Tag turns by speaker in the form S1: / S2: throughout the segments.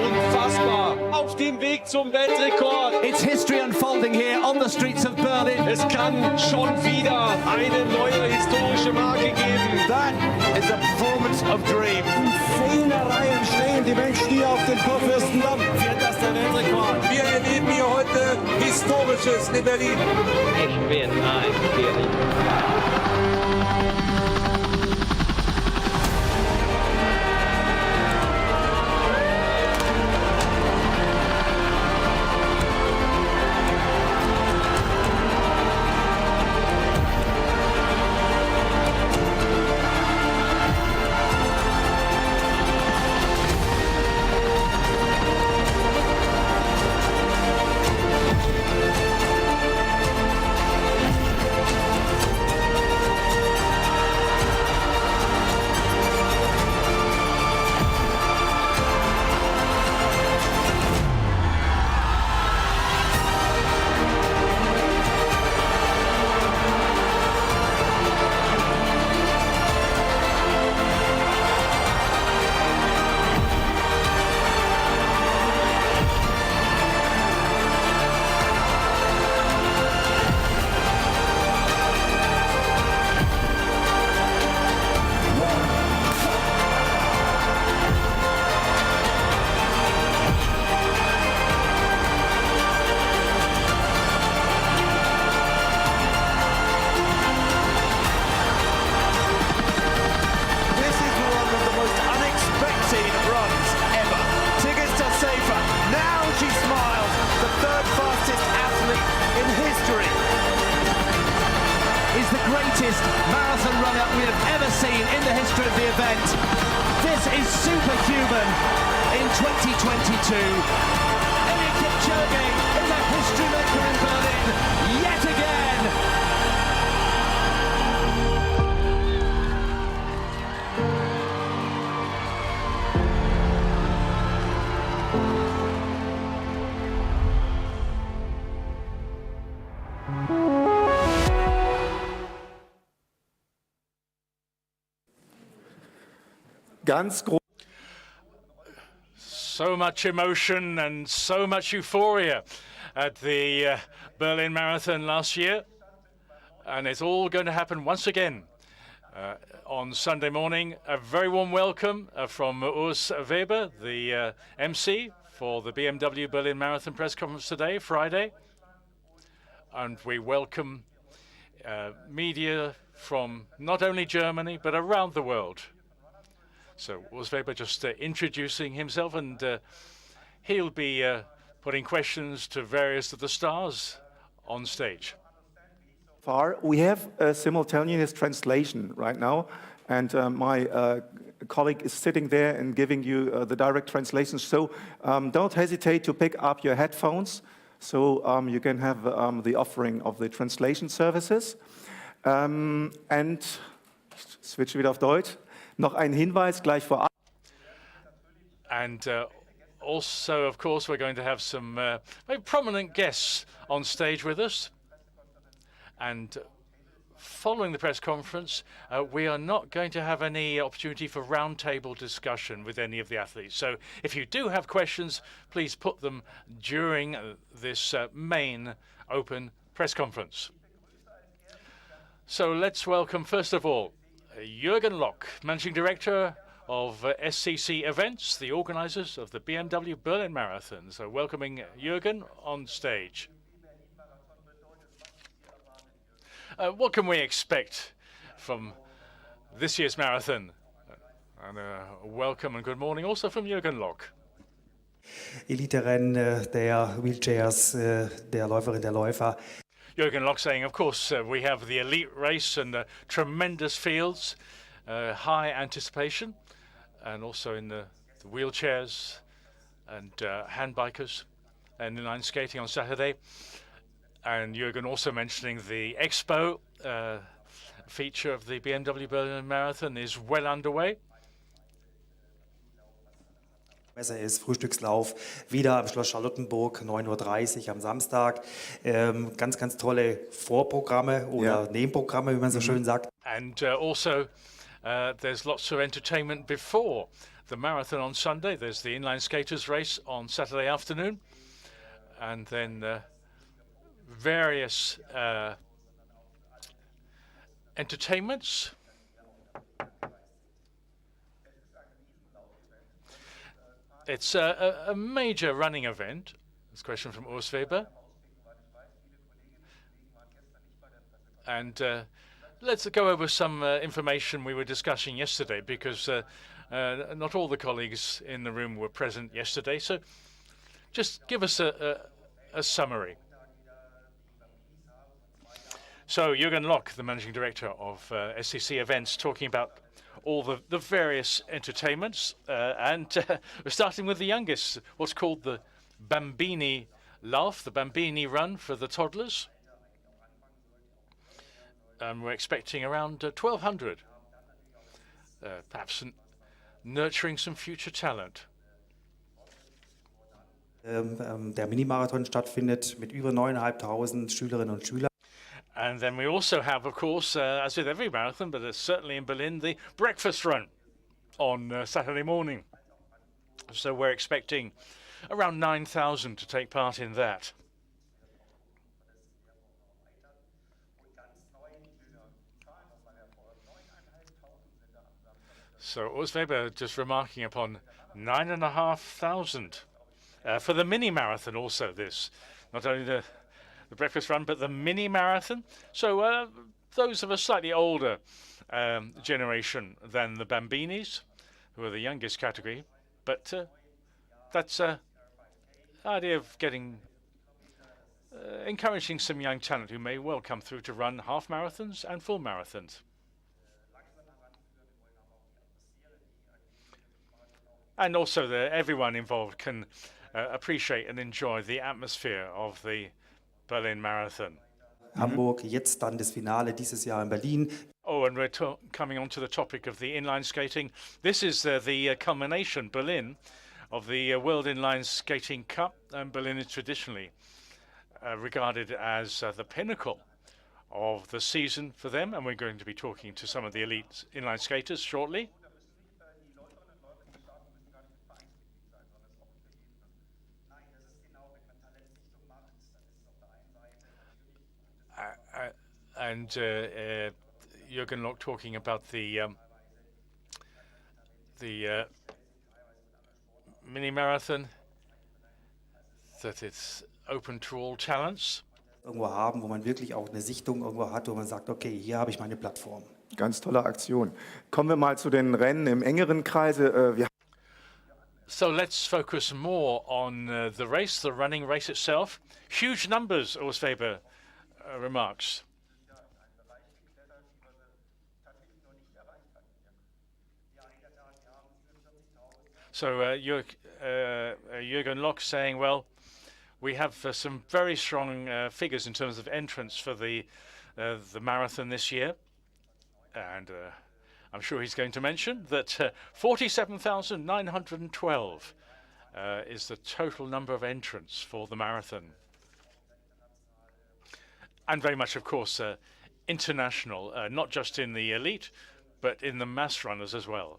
S1: Unfassbar. Auf dem Weg zum Weltrekord.
S2: It's history unfolding here on the streets of Berlin.
S1: Es kann schon wieder eine neue historische Marke geben.
S2: That is a performance of dreams.
S3: In 10 Reihen stehen die Menschen hier auf dem Kurfürstendamm.
S2: Wird das der Weltrekord?
S3: Wir erleben hier heute Historisches in Berlin.
S4: Ich bin ein Berliner.
S2: Marathon runner we have ever seen in the history of the event. This is superhuman in 2022. Eliud Kipchoge is a history maker in Berlin yet again.
S5: So much emotion and so much euphoria at the Berlin Marathon last year. And it's all going to happen once again on Sunday morning. A very warm welcome from Urs Weber, the MC for the BMW Berlin Marathon press conference today, Friday. And we welcome media from not only Germany, but around the world. So Urs Weber just introducing himself, and he'll be putting questions to various of the stars on stage.
S6: We have a simultaneous translation right now, and my colleague is sitting there and giving you the direct translation. So don't hesitate to pick up your headphones, so you can have the offering of the translation services. And switch wieder auf Deutsch. Noch ein Hinweis gleich vorab.
S5: And also, of course, we're going to have some very prominent guests on stage with us. And following the press conference, we are not going to have any opportunity for roundtable discussion with any of the athletes. So if you do have questions, please put them during this main open press conference. So let's welcome, first of all, Jürgen Lock, Managing Director of SCC EVENTS, the organizers of the BMW Berlin Marathon. So welcoming Jürgen on stage. What can we expect from this year's marathon? And welcome and good morning also from Jürgen Lock.
S7: Elite-Rennen der Wheelchairs, der Läuferin, der Läufer.
S5: Jürgen Lock saying, of course, we have the elite race and tremendous fields, high anticipation, and also in the wheelchairs and handbikers and inline skating on Saturday. And Jürgen also mentioning the EXPO feature of the BMW Berlin Marathon is well underway.
S7: Messe ist Frühstückslauf wieder am Schloss Charlottenburg, 9:30 Uhr am Samstag. Ganz, ganz tolle Vorprogramme oder Nebenprogramme, wie man so schön sagt.
S5: And also There's lots of entertainment before the marathon on Sunday. There's the inline skaters race on Saturday afternoon, and then various entertainments. It's a major running event. This question from Urs Weber. And let's go over some information we were discussing yesterday, because not all the colleagues in the room were present yesterday. So just give us a summary. So Jürgen Lock, the managing director of SCC Events, talking about all the various entertainments, and we're starting with the youngest, what's called the Bambini Lauf, the Bambini Run for the toddlers. We're expecting around 1,200, perhaps nurturing some future talent.
S7: Der Mini-Marathon stattfindet mit über 9.500 Schülerinnen und Schülern.
S5: And then we also have, of course, as with every marathon, but certainly in Berlin, the breakfast run on Saturday morning. So we're expecting around 9,000 to take part in that. So Urs Weber just remarking upon 9,500 for the mini marathon. Also, this not only the breakfast run, but the mini marathon. So those of a slightly older generation than the Bambinis, who are the youngest category, but that's the idea of getting encouraging some young talent who may well come through to run half marathons and full marathons. And also everyone involved can appreciate and enjoy the atmosphere of the Berlin Marathon.
S7: Hamburg, jetzt dann das Finale dieses Jahr in Berlin.
S5: Oh, and we're coming on to the topic of the inline skating. This is the culmination, Berlin, of the World Inline Skating Cup. And Berlin is traditionally regarded as the pinnacle of the season for them. And we're going to be talking to some of the elite inline skaters shortly. And Jürgen Lock talking about the mini marathon, that it's open to all talents.
S7: Irgendwo haben, wo man wirklich auch eine Sichtung irgendwo hat, wo man sagt, okay, hier habe ich meine Plattform.
S6: Ganz tolle Aktion. Kommen wir mal zu den Rennen im engeren Kreise.
S5: So let's focus more on the race, the running race itself. Huge numbers, Urs Weber remarks. So Jürgen Lock saying, well, we have some very strong figures in terms of entrance for the marathon this year. And I'm sure he's going to mention that 47,912 is the total number of entrants for the marathon. And very much, of course, international, not just in the elite, but in the mass runners as well.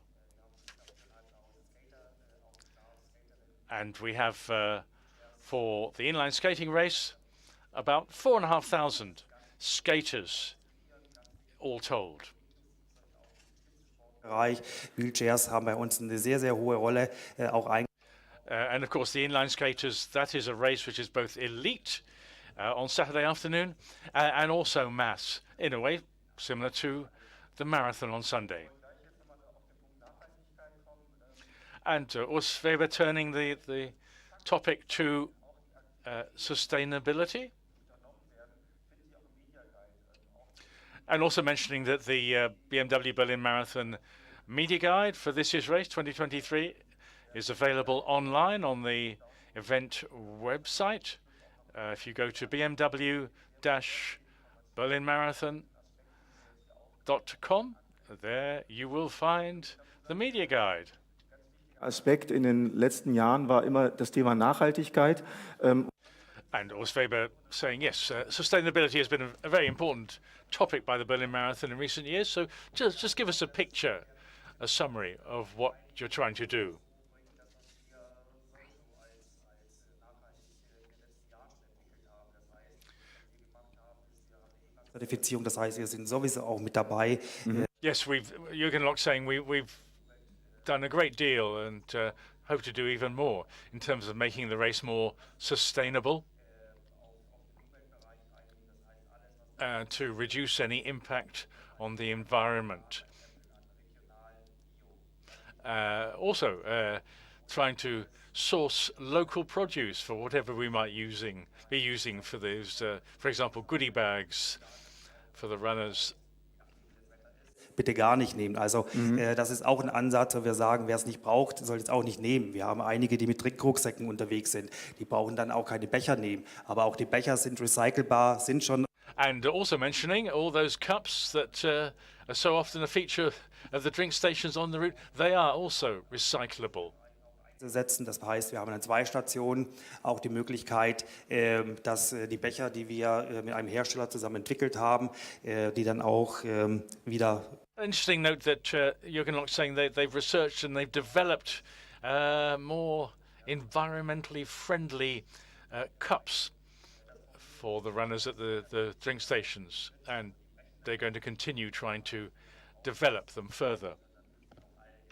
S5: And we have, for the inline skating race, about 4,500 skaters, all told.
S7: Wheelchairs haben bei uns eine sehr, sehr hohe Rolle auch
S5: and of course, the inline skaters, that is a race which is both elite on Saturday afternoon and also mass, in a way similar to the marathon on Sunday. And Urs Weber turning the topic to sustainability. And also mentioning that the BMW Berlin Marathon media guide for this year's race, 2023, is available online on the event website. If you go to bmw-berlinmarathon.com, there you will find the media guide.
S6: Aspekt in den letzten Jahren war immer das Thema Nachhaltigkeit.
S5: And Urs Weber saying, yes, sustainability has been a very important topic by the Berlin Marathon in recent years. So just give us a picture, a summary of what you're trying to do.
S7: Zertifizierung, das heißt, wir sind sowieso auch mit dabei.
S5: Yes, Jürgen Lock saying we've done a great deal and hope to do even more in terms of making the race more sustainable, to reduce any impact on the environment. Also, trying to source local produce for whatever we might be using for those, for example, goodie bags for the runners.
S7: Bitte gar nicht nehmen. Also das ist auch ein Ansatz, wo wir sagen, wer es nicht braucht, soll es auch nicht nehmen. Wir haben einige, die mit Trinkrucksäcken unterwegs sind. Die brauchen dann auch keine Becher nehmen. Aber auch die Becher sind recycelbar, sind schon.
S5: And also mentioning all those cups that are so often a feature of the drink stations on the route, they are also recyclable.
S7: Setzen. Das heißt, wir haben an 2 Stationen auch die Möglichkeit, dass die Becher, die wir mit einem Hersteller zusammen entwickelt haben, die dann auch wieder.
S5: Interesting note that Jürgen Lock saying they've researched and they've developed more environmentally friendly cups for the runners at the drink stations, and they're going to continue trying to develop them further.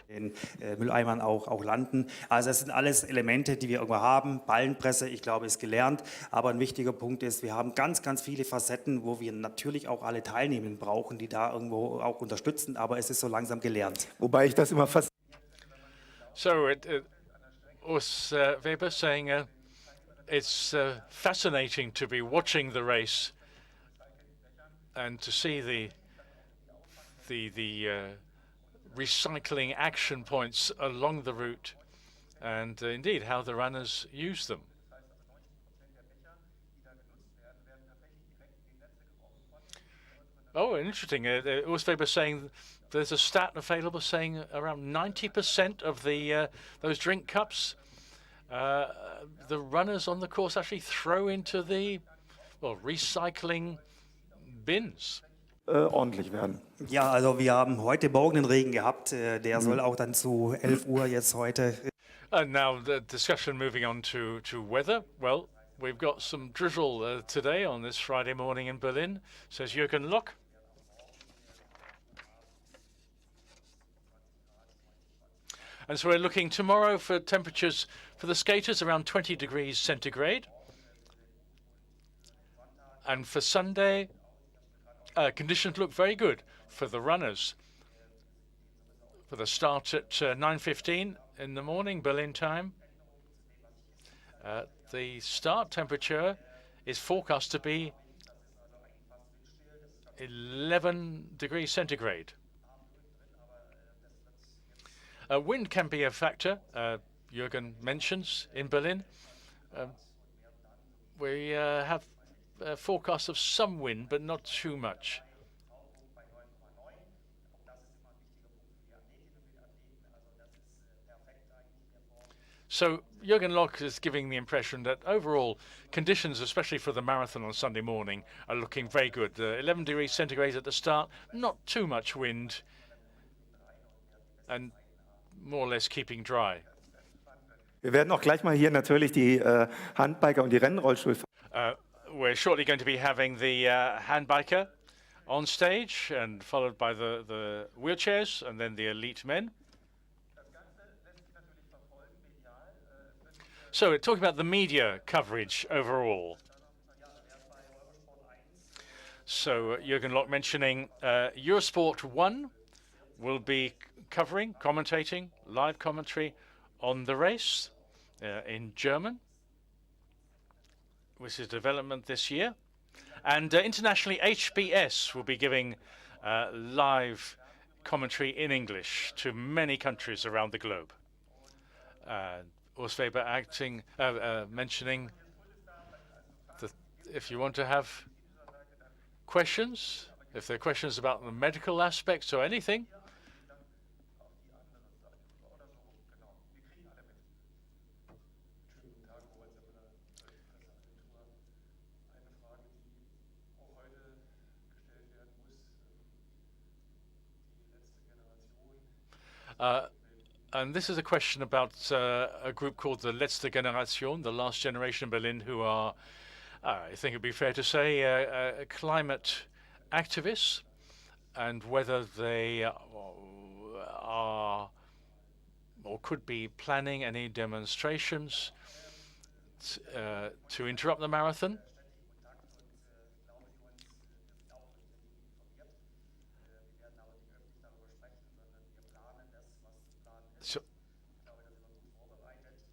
S7: In Mülleimern auch landen. Also das sind alles Elemente, die wir irgendwo haben. Ballenpresse, ich glaube, ist gelernt. Aber ein wichtiger Punkt ist, wir haben ganz, ganz viele Facetten, wo wir natürlich auch alle Teilnehmenden brauchen, die da irgendwo auch unterstützen. Aber es ist so langsam gelernt.
S6: Wobei ich das immer fast.
S5: So Urs Weber saying it's fascinating to be watching the race and to see the recycling action points along the route, and indeed how the runners use them. Oh, interesting. Urs Weber saying there's a stat available saying around 90% of the those drink cups, the runners on the course actually throw into the recycling bins.
S6: Ordentlich werden.
S7: Ja, also wir haben heute Morgen den Regen gehabt. Der soll auch dann zu 11 Uhr jetzt heute.
S5: And now the discussion moving on to weather. Well, we've got some drizzle today on this Friday morning in Berlin, says Jürgen Lock. And so we're looking tomorrow for temperatures for the skaters around 20 degrees centigrade. And for Sunday, conditions look very good for the runners. For the start at 9:15 in the morning, Berlin time. The start temperature is forecast to be 11 degrees centigrade. Wind can be a factor, Jürgen mentions, in Berlin. We have a forecast of some wind, but not too much. So Jürgen Lock is giving the impression that overall conditions, especially for the marathon on Sunday morning, are looking very good. 11 degrees centigrade at the start, not too much wind, and more or less keeping dry.
S6: Wir werden auch gleich mal hier natürlich die Handbiker und die Rennrollstuhlfahrer.
S5: We're shortly going to be having the handbiker on stage, and followed by the wheelchairs and then the elite men. So we're talking about the media coverage overall. So Jürgen Lock mentioning Eurosport 1 will be covering, commentating, live commentary on the race in German, which is development this year. And internationally, HBS will be giving live commentary in English to many countries around the globe. Urs Weber mentioning that if you want to have questions, if there are questions about the medical aspects or anything, And this is a question about a group called the Letzte Generation, the last generation in Berlin, who are, I think it'd be fair to say, climate activists, and whether they are or could be planning any demonstrations to interrupt the marathon.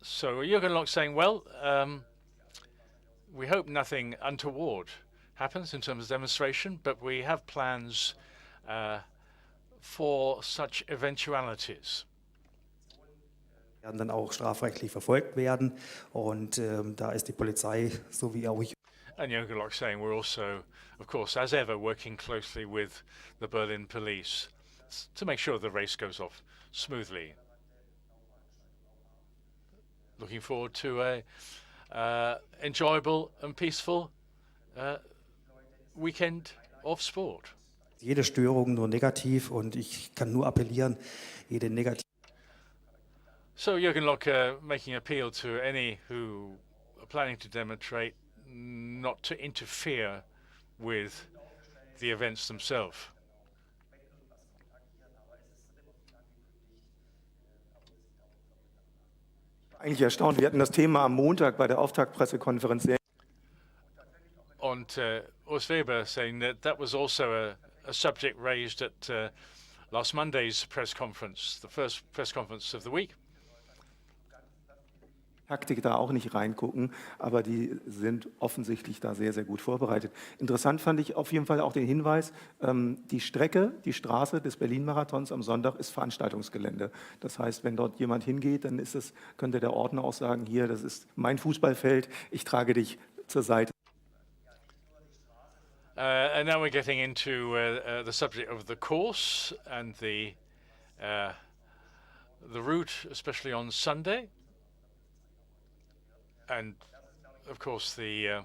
S5: So Jürgen Lock saying, well, we hope nothing untoward happens in terms of demonstration, but we have plans for such eventualities.
S7: Werden dann auch strafrechtlich verfolgt werden und da ist die Polizei so wie auch ich.
S5: And Jürgen Lock saying we're also, of course, as ever, working closely with the Berlin police to make sure the race goes off smoothly. Looking forward to a enjoyable and peaceful weekend of sport.
S7: Jede Störung nur negativ und ich kann nur appellieren, jede negative.
S5: So Jürgen Lock making appeal to any who are planning to demonstrate not to interfere with the events themselves.
S6: Eigentlich erstaunt. Wir hatten das Thema am Montag bei der Auftaktpressekonferenz sehr.
S5: Und Urs Weber saying that was also a subject raised at last Monday's press conference, the first press conference of the week.
S6: Taktik da auch nicht reingucken, aber die sind offensichtlich da sehr, sehr gut vorbereitet. Interessant fand ich auf jeden Fall auch den Hinweis, die Strecke, die Straße des Berlin-Marathons am Sonntag ist Veranstaltungsgelände. Das heißt, wenn dort jemand hingeht, dann könnte der Ordner auch sagen, hier, das ist mein Fußballfeld, ich trage dich zur Seite.
S5: And now we're getting into the subject of the course and the route, especially on Sunday. And of course, the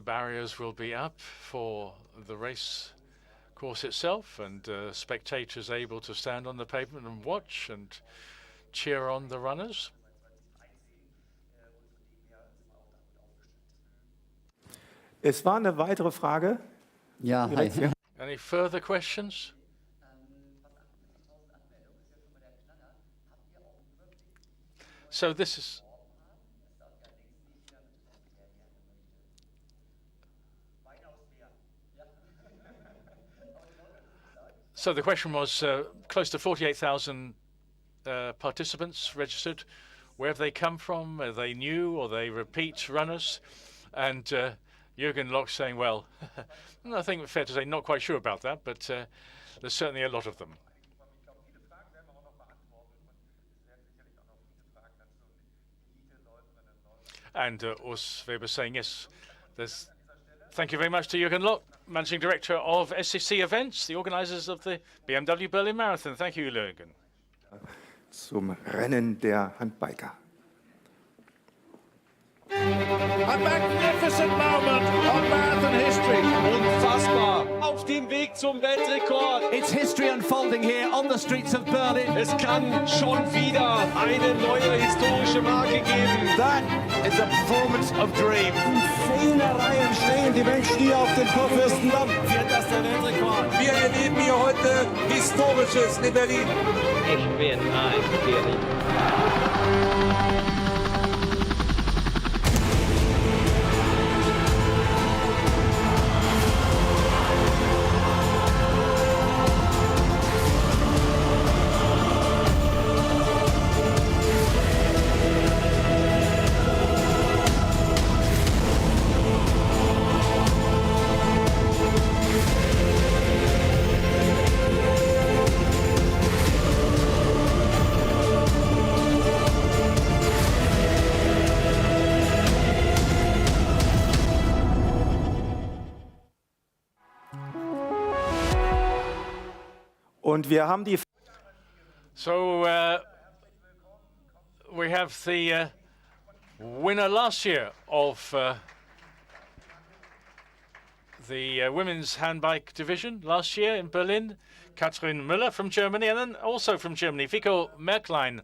S5: barriers will be up for the race course itself, and spectators able to stand on the pavement and watch and cheer on the runners.
S6: Es war eine weitere Frage.
S8: Ja, hi.
S5: Any further questions? So this is. So the question was close to 48,000 participants registered. Where have they come from? Are they new or are they repeat runners? And Jürgen Lock saying, well, I think it's fair to say not quite sure about that, but there's certainly a lot of them. And Urs Weber saying, yes, thank you very much to Jürgen Lock, Managing Director of SCC Events, the organisers of the BMW Berlin Marathon. Thank you, Jürgen.
S6: Zum Rennen der Handbiker.
S1: A magnificent moment of marathon history. Unfassbar. Auf dem Weg zum Weltrekord.
S2: It's history unfolding here on the streets of Berlin.
S1: Es kann schon wieder eine neue historische Marke geben.
S3: That
S1: is a performance of dreams.
S3: Reihen stehen die Menschen hier auf den Kurfürstendamm.
S1: Wird das der Weltrekord? Wir erleben hier heute Historisches in Berlin.
S4: Ich bin ein Berlin.
S6: Und wir haben die.
S5: So we have the winner last year of the women's handbike division last year in Berlin, Katrin Müller from Germany, and then also from Germany, Vico Merklein,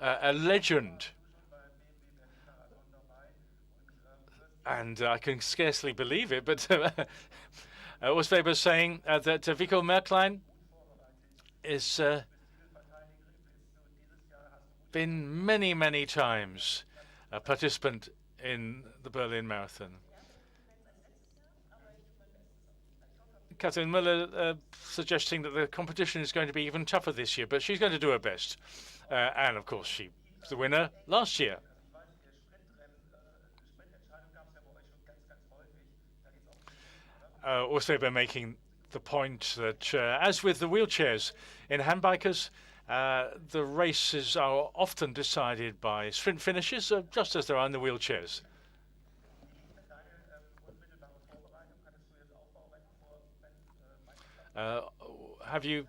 S5: a legend. And I can scarcely believe it, but Urs Weber saying that Vico Merklein is been many, many times a participant in the Berlin Marathon. Katrin Müller suggesting that the competition is going to be even tougher this year, but she's going to do her best. And of course, she was the winner last year. Also making the point that, as with the wheelchairs in handbikers, the races are often decided by sprint finishes, just as there are in the wheelchairs. Have you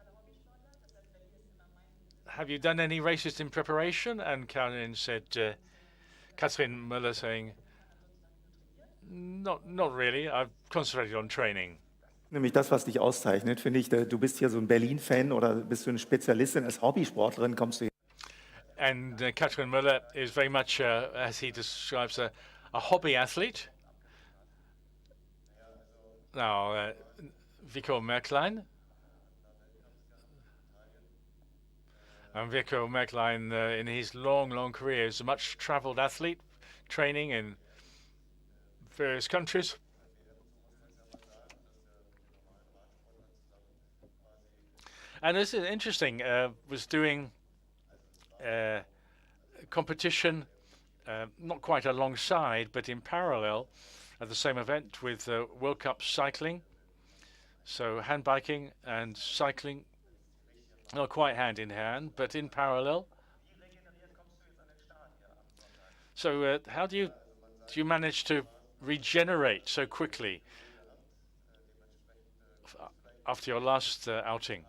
S5: done any races in preparation? And Katrin said, Katrin Müller saying, not really. I've concentrated on training.
S6: Nämlich das, was dich auszeichnet, finde ich. Du bist hier so ein Berlin-Fan oder bist du eine Spezialistin als Hobbysportlerin, kommst du hier.
S5: And Katrin Müller is very much, as he describes, a hobby athlete. Now, Vico Merklein. And Vico Merklein, in his long career, is a much-traveled athlete, training in various countries. And this is interesting, was doing competition, not quite alongside, but in parallel at the same event with World Cup cycling. So handbiking and cycling, not quite hand in hand, but in parallel. So how do you manage to regenerate so quickly after your last outing?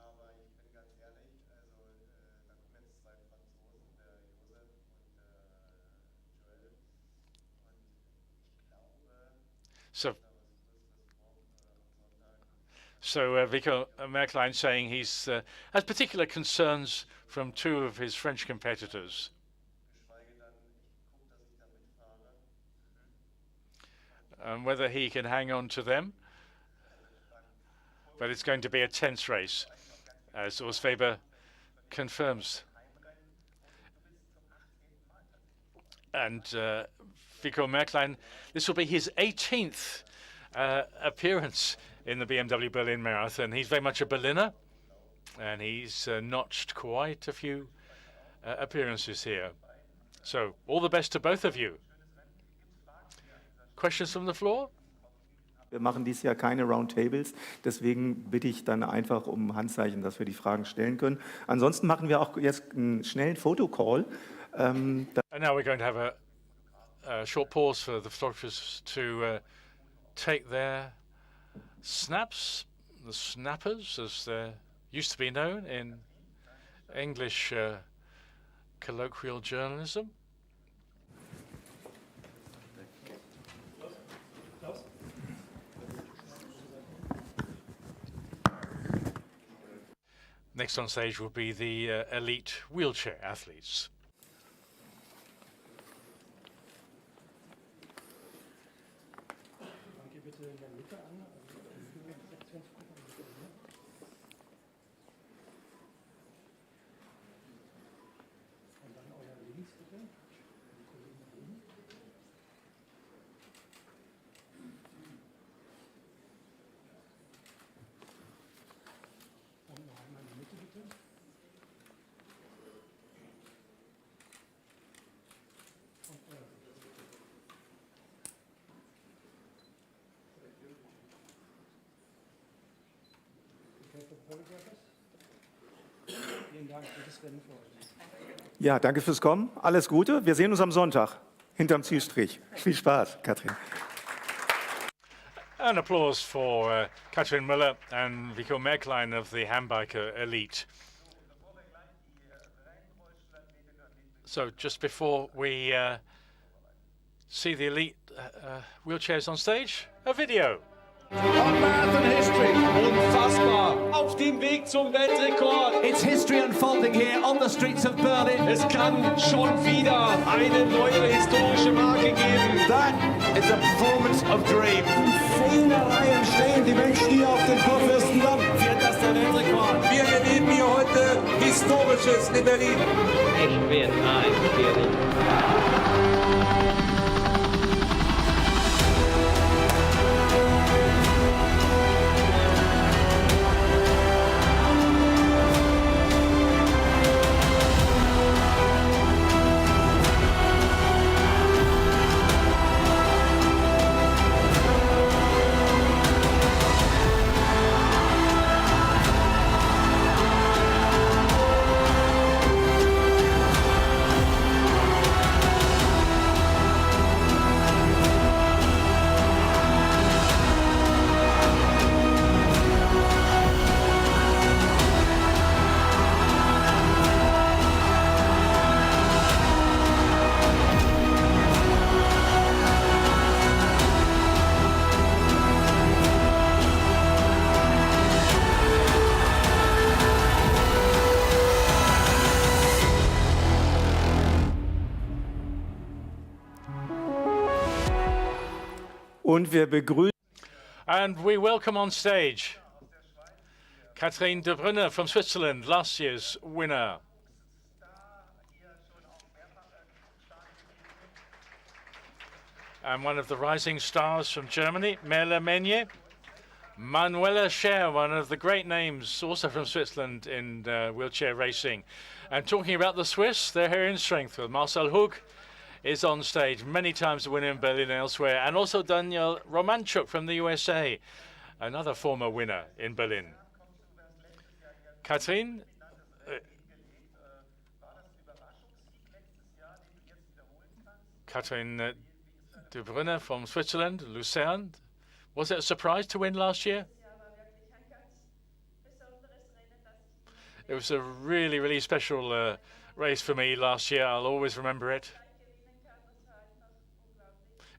S5: So Vico Merklein saying he's has particular concerns from two of his French competitors. Whether he can hang on to them. But it's going to be a tense race, as Urs Weber confirms. And Vico Merklein, this will be his 18th appearance in the BMW Berlin Marathon. He's very much a Berliner, and he's notched quite a few appearances here. So all the best to both of you. Questions from the floor?
S6: Wir machen dieses Jahr keine Roundtables, deswegen bitte ich dann einfach um Handzeichen, dass wir die Fragen stellen können. Ansonsten machen wir auch jetzt einen schnellen Fotocall.
S5: And now we're going to have a short pause for the photographers to take their snaps, the snappers, as they used to be known in English colloquial journalism. Next on stage will be the elite wheelchair athletes.
S6: Ja, danke fürs Kommen. Alles Gute. Wir sehen uns am Sonntag hinterm Zielstrich. Viel Spaß, Katrin.
S5: An applause for Katrin Müller and Vico Merklein of the handbiker elite. So just before we see the elite wheelchairs on stage, a video.
S1: on marathon history. Unfassbar. Auf dem Weg zum Weltrekord.
S2: It's history unfolding here on the streets of Berlin.
S1: Es kann schon wieder eine neue historische Marke geben.
S3: That is a performance of dreams. Reihen stehen die Menschen hier auf den Kurfürstendamm.
S2: Wird das der Weltrekord?
S1: Wir erleben hier heute Historisches in Berlin.
S4: Ich bin ein Berliner.
S6: Und wir begrüßen
S5: And we welcome on stage Catherine de Brunner from Switzerland, last year's winner. And one of the rising stars from Germany, Merle Meunier. Manuela Scher, one of the great names also from Switzerland in wheelchair racing. And talking about the Swiss, they're here in strength with Marcel Hug is on stage, many times the winner in Berlin and elsewhere, and also Daniel Romanchuk from the USA, another former winner in Berlin. Catherine, Catherine de Brunner from Switzerland, Lucerne. Was it a surprise to win last year? It was a really, really special race for me last year. I'll always remember it.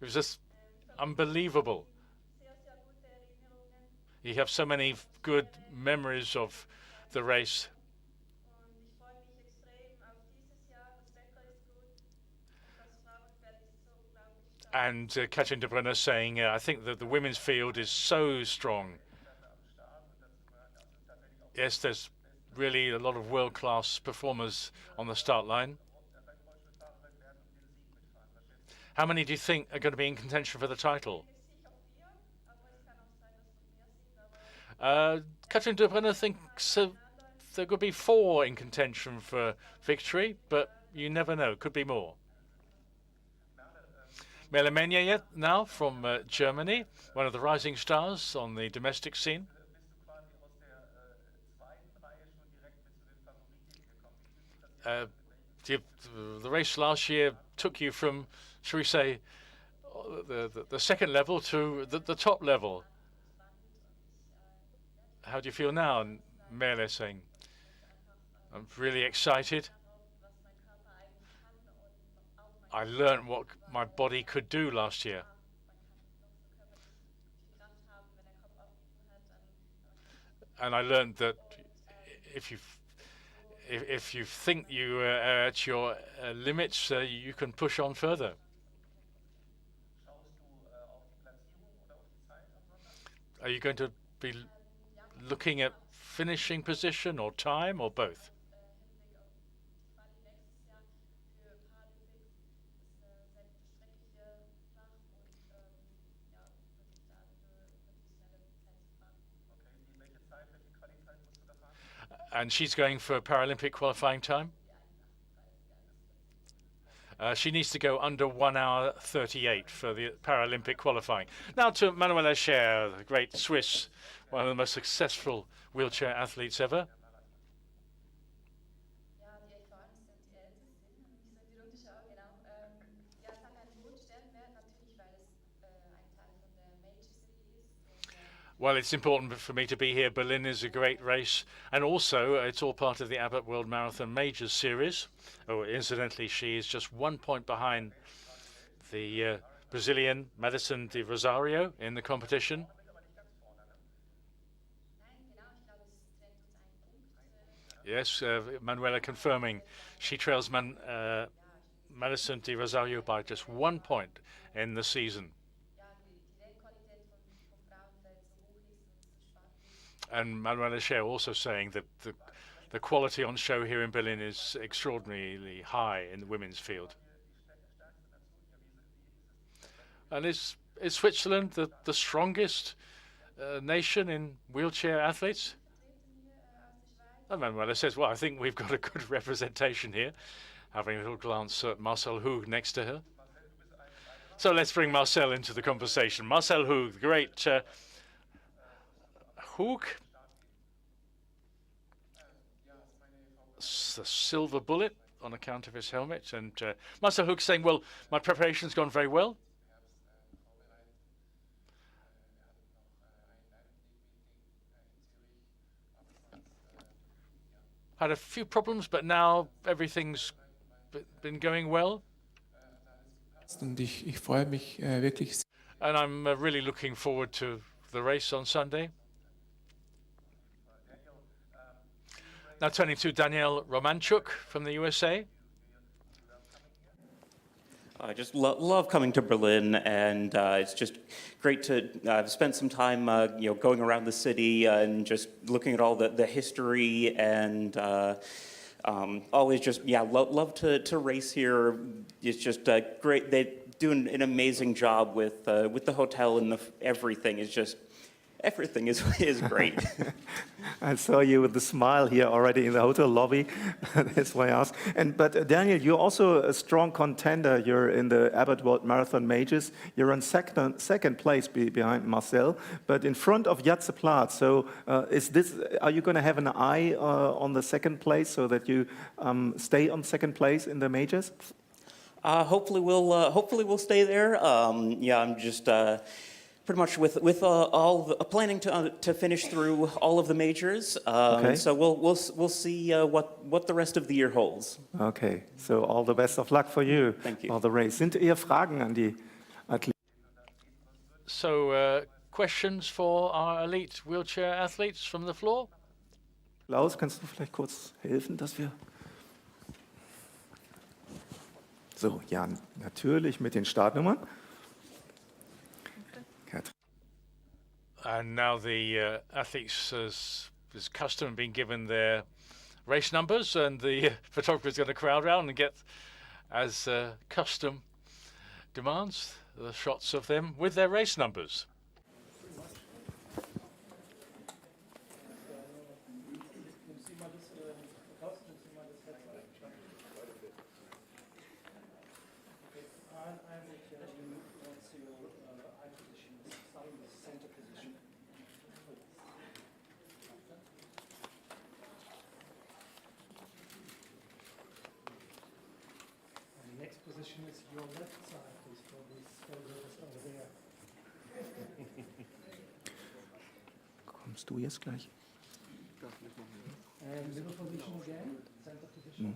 S5: It was just unbelievable. You have so many good memories of the race. And Catherine de Brunner saying, I think that the women's field is so strong. Yes, there's really a lot of world-class performers on the start line. How many do you think are going to be in contention for the title? Catherine de Brunner thinks there could be 4 in contention for victory, but you never know. Could be more. Merle Meunier now from Germany, one of the rising stars on the domestic scene. The race last year took you from, shall we say, the second level to the top level. How do you feel now? And Merle saying, I'm really excited. I learned what my body could do last year. And I learned that if you think you are at your limits, you can push on further. Are you going to be looking at finishing position or time or both? And she's going for Paralympic qualifying time. She needs to go under 1 hour 38 for the Paralympic qualifying. Now to Manuela Scher, the great Swiss, one of the most successful wheelchair athletes ever. Well, it's important for me to be here. Berlin is a great race, and also it's all part of the Abbott World Marathon Majors Series. Oh, incidentally, she is just 1 point behind the Brazilian Madison de Rosario in the competition. Yes, Manuela confirming. She trails Madison de Rosario by just 1 point in the season. And Manuela Scher also saying that the quality on show here in Berlin is extraordinarily high in the women's field. And is Switzerland the strongest nation in wheelchair athletes? And Manuela says, well, I think we've got a good representation here, having a little glance at Marcel Hug next to her. So let's bring Marcel into the conversation. Marcel Hug, great. Hug, the silver bullet on account of his helmet. And Marcel Hug saying, well, my preparation's gone very well. Had a few problems, but now everything's been going well.
S8: Und ich freue mich wirklich.
S5: And I'm really looking forward to the race on Sunday. Now turning to Daniel Romanchuk from the USA.
S9: I just love coming to Berlin, and it's just great to I've spent some time going around the city and just looking at all the history, and always just love to race here. It's just great. They do an amazing job with the hotel, and everything is great.
S6: I saw you with the smile here already in the hotel lobby. That's why I asked. But Daniel, you're also a strong contender. You're in the Abbott World Marathon Majors. You're on second place behind Marcel, but in front of Jatze Plath. So are you going to have an eye on the second place so that you stay on second place in the majors?
S9: Hopefully we'll stay there. I'm just. Pretty much with planning to finish through all of the majors.
S6: Okay.
S9: So we'll see what the rest of the year holds.
S6: Okay, so all the best of luck for you.
S9: Thank you.
S6: For the race. Sind eher Fragen an die Athleten?
S5: So questions for our elite wheelchair athletes from the floor?
S6: Klaus, kannst du vielleicht kurz helfen, dass wir... So, ja, natürlich mit den Startnummern.
S5: And now the athletes, as custom, have been given their race numbers, and the photographer is going to crowd round and get, as custom demands, the shots of them with their race numbers.
S8: Position is your left side, please, for these photos over there.
S6: Kommst du jetzt gleich?
S8: And middle position again, center position.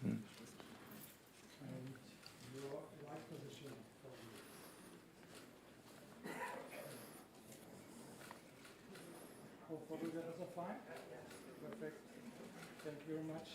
S8: And your right position. All photographs are fine? Perfect. Thank you very much.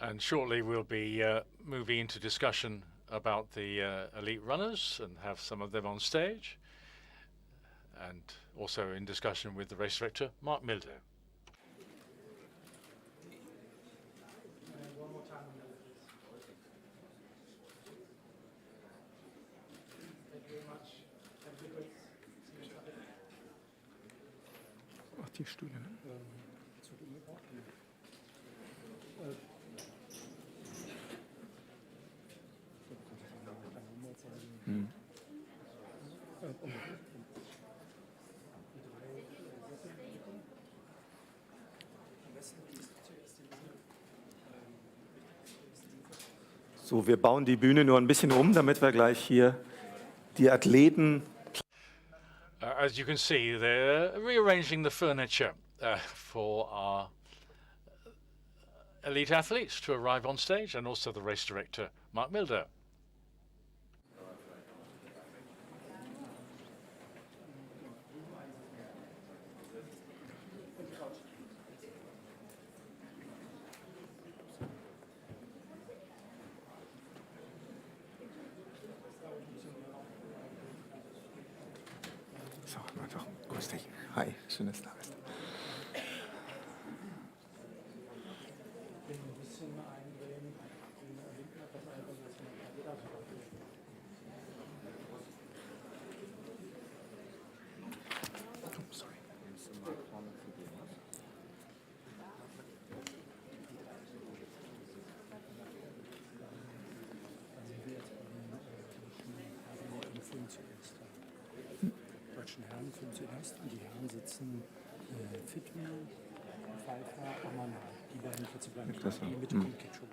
S5: And shortly we'll be moving into discussion about the elite runners and have some of them on stage. and also in discussion with the race director, Mark Milde.
S8: One more time, please. Thank you very much. Have a good race. See you Sunday.
S6: Ach, die Stühle, ne? So, wir bauen die Bühne nur ein bisschen um, damit wir gleich hier die Athleten.
S5: As you can see, they're rearranging the furniture for our elite athletes to arrive on stage, and also the race director, Mark Milde.
S6: So, einfach grüß dich. Hi, schön, dass du da bist.
S8: Deutschen Herren kommen zuerst und die Herren sitzen Fitner, Pfeiffer, Ammann. Die beiden Plätze bleiben
S6: Klasse.
S8: stehen. In die Mitte kommt Kitschow.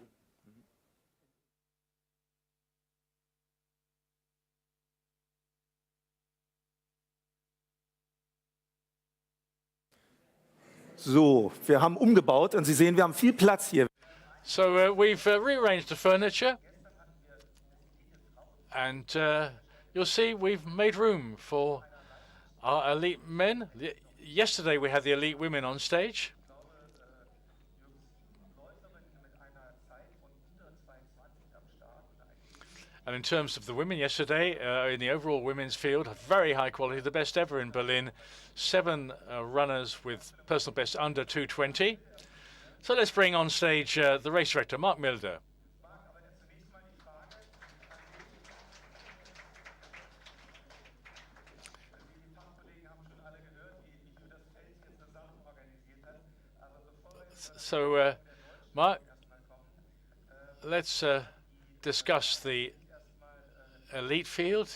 S6: So, wir haben umgebaut und Sie sehen, wir haben viel Platz hier.
S5: So we've rearranged the furniture, and you'll see we've made room for our elite men. Yesterday we had the elite women on stage. And in terms of the women yesterday, in the overall women's field, very high quality, the best ever in Berlin. 7 runners with personal best under 2:20. So let's bring on stage the race director, Mark Milde. So, Mark, let's discuss the elite field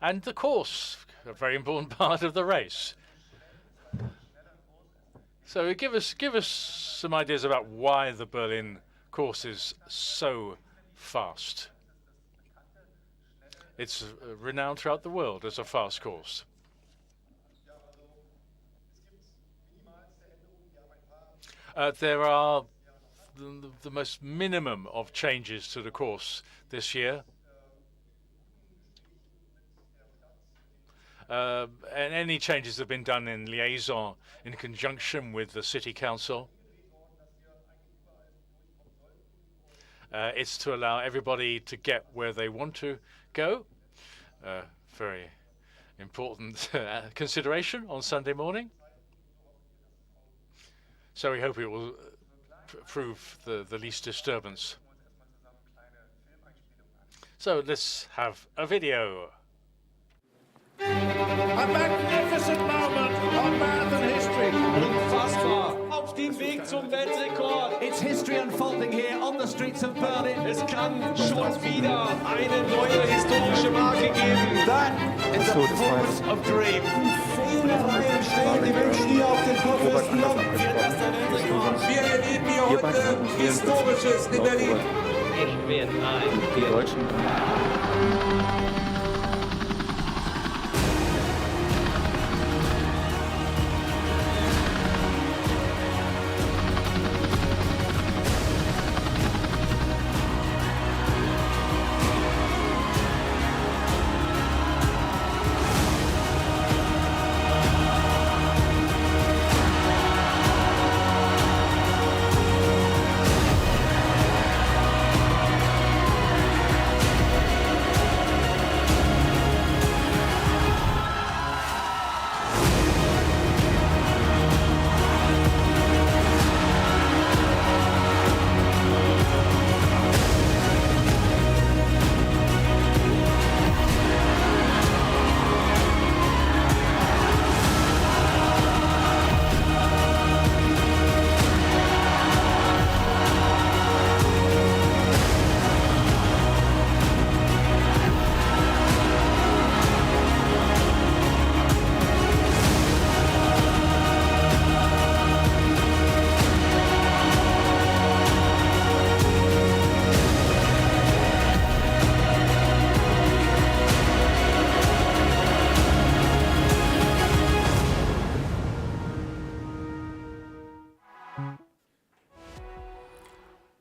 S5: and the course, a very important part of the race. So give us some ideas about why the Berlin course is so fast. It's renowned throughout the world as a fast course. There are the most minimum of changes to the course this year. And any changes have been done in liaison, in conjunction with the City Council. It's to allow everybody to get where they want to go. Very important consideration on Sunday morning. So we hope it will prove the least disturbance. So let's have a video.
S1: A magnificent moment of marathon history.
S2: Unfassbar. Auf dem Weg zum Weltrekord. It's history unfolding here on the streets of Berlin. Es kann schon wieder eine neue historische Marke geben.
S8: That is a performance of dream. Fehlerreihen stehen die Menschen hier auf den Kurvesten um.
S1: Wir erleben hier heute Historisches in Berlin.
S4: Ich werde ein.
S6: Die Deutschen.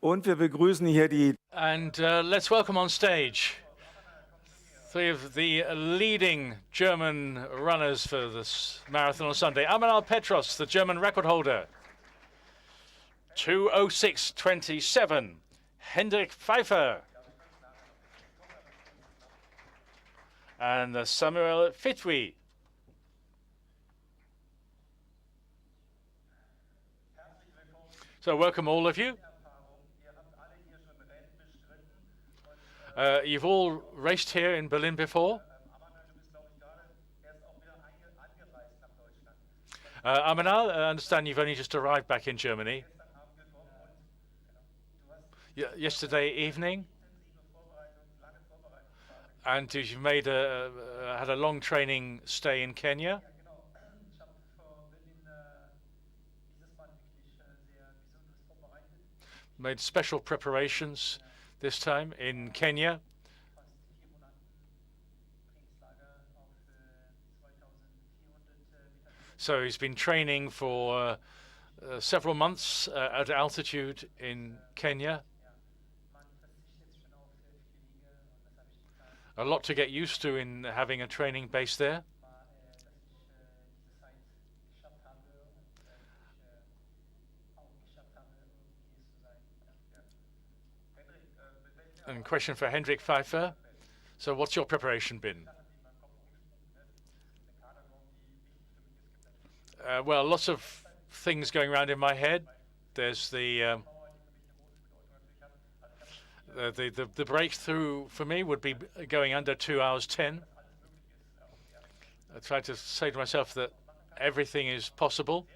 S6: Und wir begrüßen hier die
S5: And let's welcome on stage three of the leading German runners for this marathon on Sunday. Amanal Petros, the German record holder. 2:06:27. Hendrik Pfeiffer. And Samuel Fitwi. So welcome all of you. You've all raced here in Berlin before. Amanal, I understand you've only just arrived back in Germany. Yesterday evening. And you've made had a long training stay in Kenya. Made special preparations this time in Kenya. So he's been training for several months at altitude in Kenya. A lot to get used to in having a training base there. And question for Hendrik Pfeiffer. So what's your preparation been? Well, lots of things going around in my head. There's the breakthrough for me would be going under 2:10. I try to say to myself that everything is possible.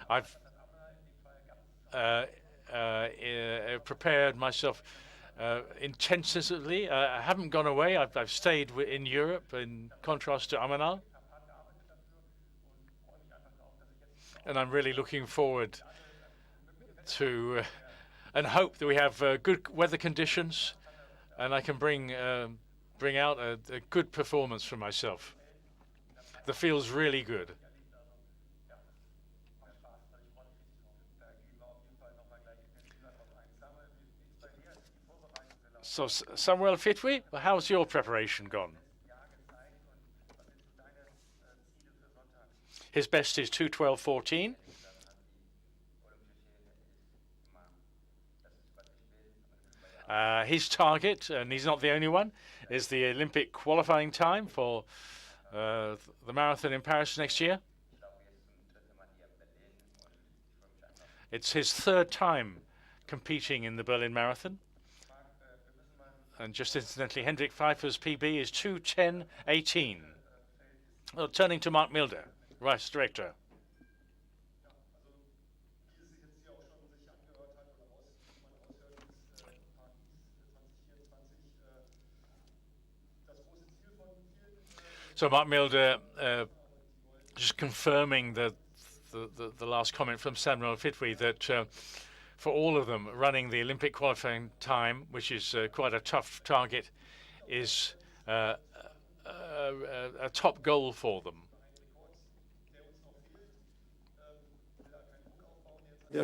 S5: I've prepared myself intensively. I haven't gone away. I've stayed in Europe in contrast to Amanal. And I'm really looking forward to and hope that we have good weather conditions and I can bring out a good performance for myself. The field's really good. So Samuel Fitwi, how's your preparation gone? His best is 2:12:14. His target, and he's not the only one, is the Olympic qualifying time for the marathon in Paris next year. It's his third time competing in the Berlin Marathon. And just incidentally, Hendrik Pfeiffer's PB is 2:10:18. Well, turning to Mark Milde, Race Director. So Mark Milde, just confirming the last comment from Samuel Fitwi that for all of them, running the Olympic qualifying time, which is quite a tough target, is a top goal for them. We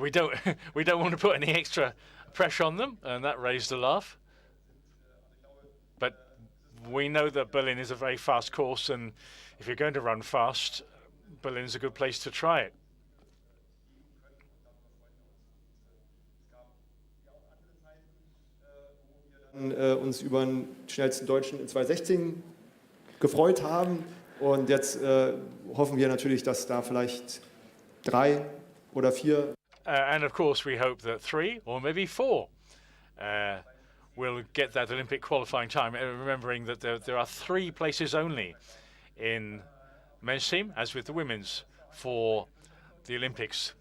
S5: don't want to put any extra pressure on them, and that raised a laugh. But we know that Berlin is a very fast course, and if you're going to run fast, Berlin is a good place to try it.
S10: Uns über den schnellsten Deutschen in 2:16 gefreut haben und jetzt hoffen wir natürlich, dass da vielleicht 3 oder 4
S5: and of course we hope that 3 or maybe 4 will get that Olympic qualifying time, remembering that there are 3 places only in men's team, as with the women's, for the Olympics.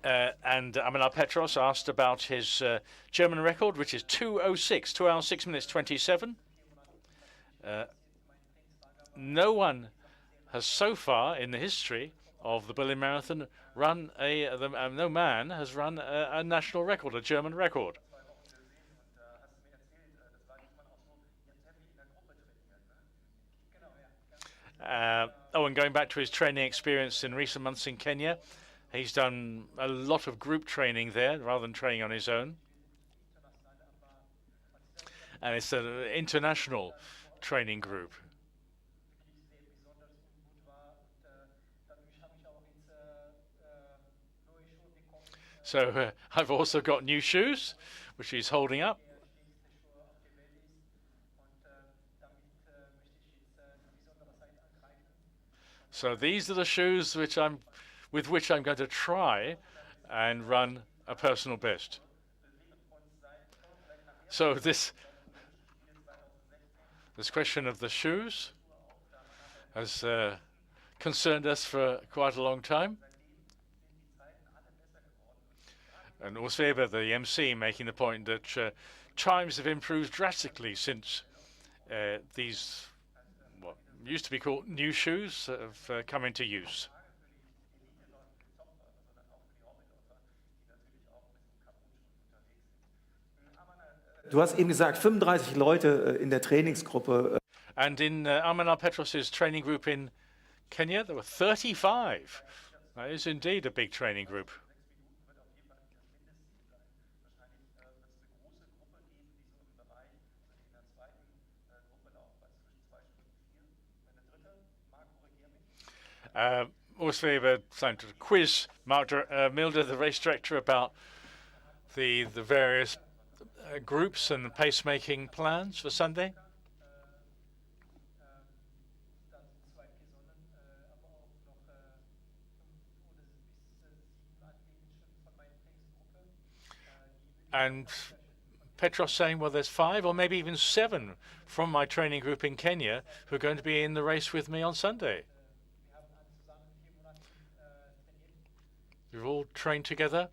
S5: And Amanal Petros asked about his German record, which is 2:06, 2 hours 6 minutes 27. No one has so far in the history of the Berlin Marathon run no man has run a national record, a German record. And going back to his training experience in recent months in Kenya, He's done a lot of group training there rather than training on his own. And it's an international training group. So I've also got new shoes, which he's holding up. So these are the shoes with which I'm going to try and run a personal best. So this question of the shoes has concerned us for quite a long time. And Urs Weber, the MC, making the point that times have improved drastically since these, what used to be called new shoes, have come into use.
S6: Du hast eben gesagt, 35 Leute in der Trainingsgruppe.
S5: And in Amanal Petros's training group in Kenya, there were 35. That is indeed a big training group. Urs Weber trying to quiz Milde, the race director, about the various groups and the pace-making plans for Sunday. And Petros saying, well, there's 5 or maybe even 7 from my training group in Kenya who are going to be in the race with me on Sunday. You've all trained together?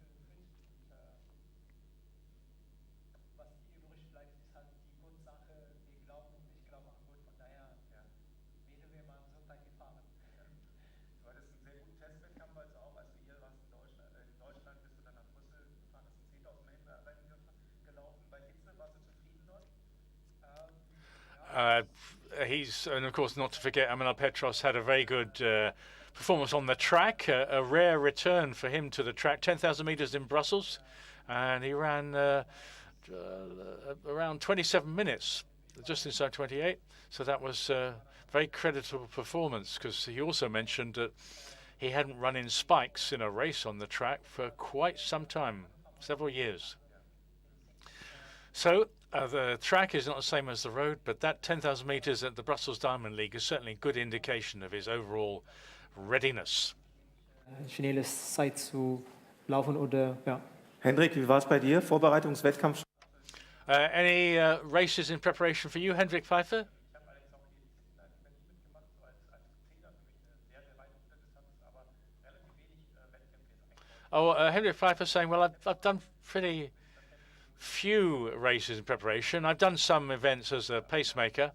S5: And of course, not to forget, Amanal Petros had a very good performance on the track, a rare return for him to the track, 10,000 meters in Brussels, and he ran around 27 minutes, just inside 28. So that was a very creditable performance, because he also mentioned that he hadn't run in spikes in a race on the track for quite some time, several years. So the track is not the same as the road, but that 10,000 meters at the Brussels Diamond League is certainly a good indication of his overall readiness.
S8: Schnelles Zeit zu laufen oder ja.
S6: Hendrik, wie war es bei dir? Vorbereitungswettkampf?
S5: Any races in preparation for you, Hendrik Pfeiffer? Oh, Hendrik Pfeiffer saying, well, I've done pretty few races in preparation. I've done some events as a pacemaker.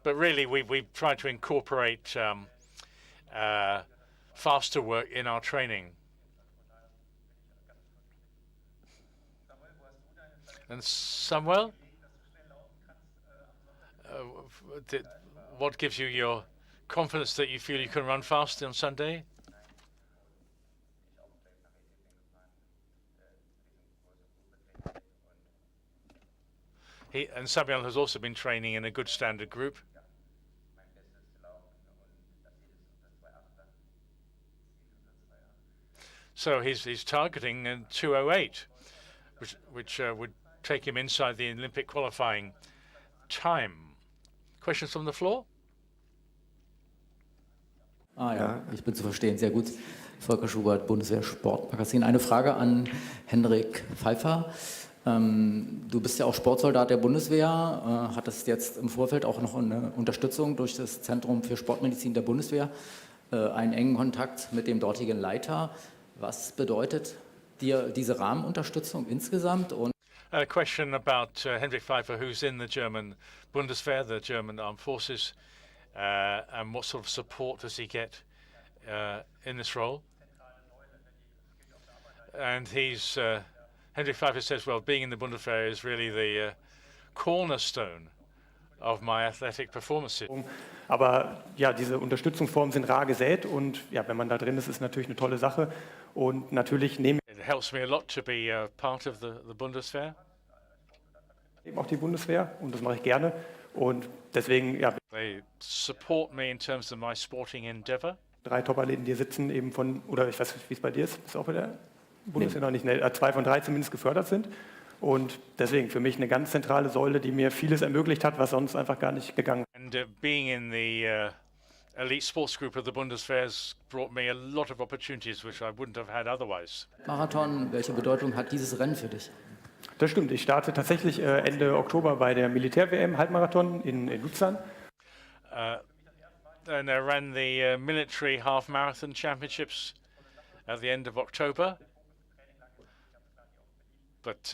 S5: But really, we've tried to incorporate faster work in our training. And Samuel, what gives you your confidence that you feel you can run fast on Sunday? And Samuel has also been training in a good standard group. So he's targeting 2:08, which would take him inside the Olympic qualifying time. Questions from the floor?
S11: Ja, ich bin zu verstehen, sehr gut. Volker Schubert, Bundeswehr Sportmagazin. Eine Frage an Hendrik Pfeiffer. Du bist ja auch Sportsoldat der Bundeswehr, hattest jetzt im Vorfeld auch noch eine Unterstützung durch das Zentrum für Sportmedizin der Bundeswehr, einen engen Kontakt mit dem dortigen Leiter. Was bedeutet dir diese Rahmenunterstützung insgesamt? Und
S5: A question about Hendrik Pfeiffer, who's in the German Bundeswehr, the German Armed Forces, and what sort of support does he get in this role? And Hendrik Pfeiffer says, well, being in the Bundeswehr is really the cornerstone of my athletic performances.
S8: Aber ja, diese Unterstützungsformen sind rar gesät und ja, wenn man da drin ist, ist natürlich eine tolle Sache. Und natürlich nehme
S5: It helps me a lot to be part of the Bundeswehr.
S8: ich eben auch die Bundeswehr und das mache ich gerne. Und deswegen, ja,
S5: They support me in terms of my sporting endeavour.
S8: 3 Top-Athleten, die sitzen eben von, oder ich weiß nicht, wie es bei dir ist, bist du auch bei der Bundeswehr noch nicht, ne, 2 von 3 zumindest gefördert sind. Und deswegen für mich eine ganz zentrale Säule, die mir vieles ermöglicht hat, was sonst einfach gar nicht gegangen wäre.
S5: And being in the elite sports group of the Bundeswehr has brought me a lot of opportunities which I wouldn't have had otherwise.
S11: Marathon, welche Bedeutung hat dieses Rennen für dich?
S8: Das stimmt, ich starte tatsächlich Ende Oktober bei der Militär-WM Halbmarathon in Luzern.
S5: And I ran the military half marathon championships at the end of October. But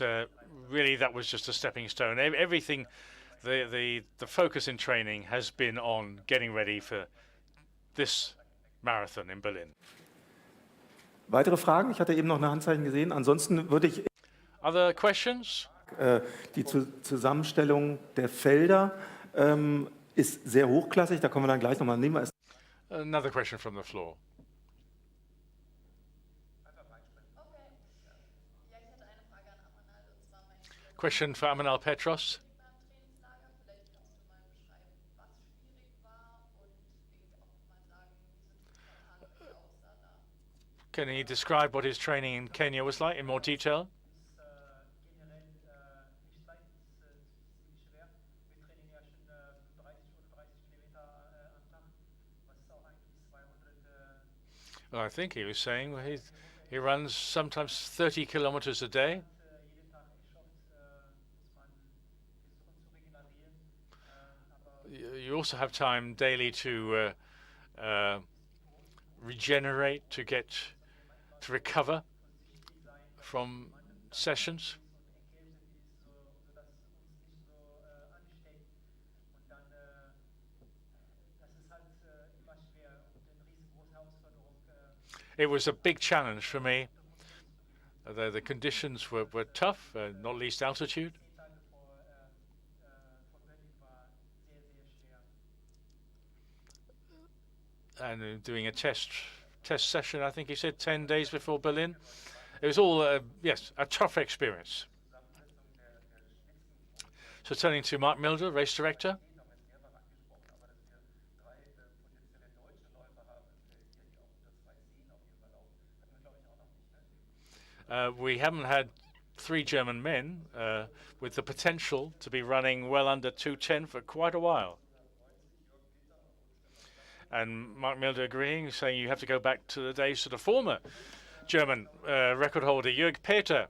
S5: really, that was just a stepping stone. Everything, the focus in training has been on getting ready for this marathon in Berlin.
S6: Weitere Fragen? Ich hatte eben noch eine Handzeichen gesehen. Ansonsten würde ich
S5: Other questions?
S6: die Zusammenstellung der Felder ist sehr hochklassig. Da kommen wir dann gleich nochmal nehmen.
S5: Another question from the floor. Question for Amanal Petros. Can he describe what his training in Kenya was like in more detail? Well, I think he was saying he runs sometimes 30 kilometers a day. You also have time daily to regenerate, to recover from sessions. It was a big challenge for me. The conditions were tough, not least altitude. And doing a test session, I think he said 10 days before Berlin. It was all, yes, a tough experience. So turning to Mark Milde, race director. We haven't had 3 German men with the potential to be running well under 2:10 for quite a while. And Mark Milde agreeing, saying you have to go back to the days of the former German record holder, Jürgen Peter,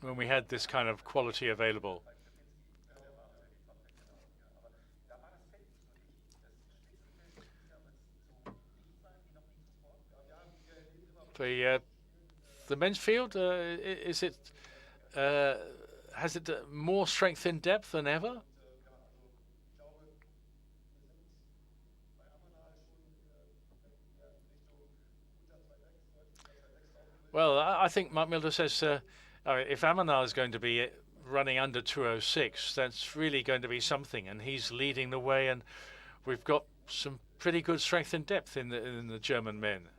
S5: when we had this kind of quality available. The men's field, has it more strength in depth than ever? Well, I think Mark Milde says if Amanal is going to be running under 2:06, that's really going to be something, and he's leading the way, and we've got some pretty good strength and depth in the German men.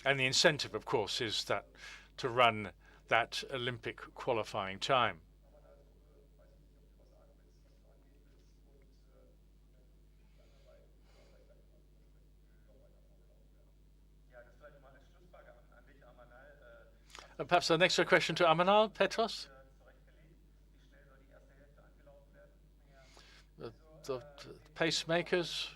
S5: And the incentive, of course, is that to run that Olympic qualifying time. Perhaps the next question to Amanal Petros. The pacemakers.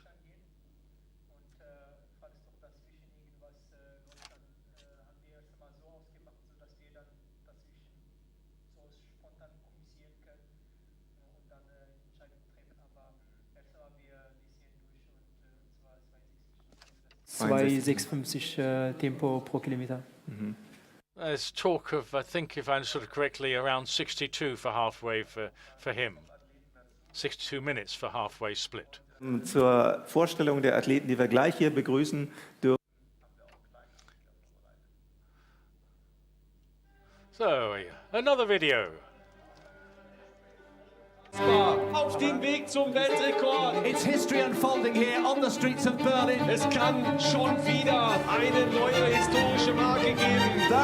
S8: Tempo pro Kilometer.
S5: There's talk of, I think, if I understood it correctly, around 62 for halfway for him. 62 minutes for halfway split.
S6: Zur Vorstellung der Athleten, die wir gleich hier begrüßen dürfen.
S5: So, another video.
S1: auf dem Weg zum Weltrekord.
S2: It's history unfolding here on the streets of Berlin.
S1: Es kann schon wieder eine neue historische Marke geben.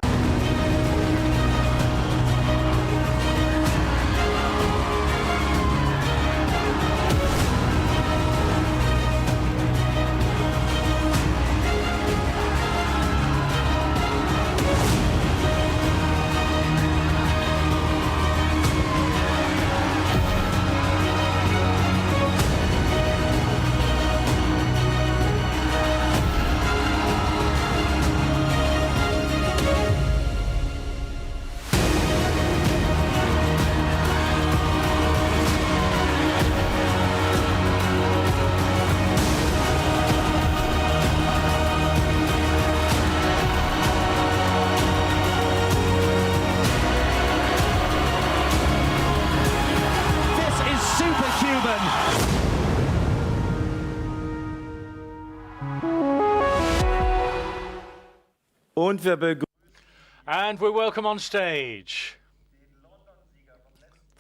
S5: And we welcome on stage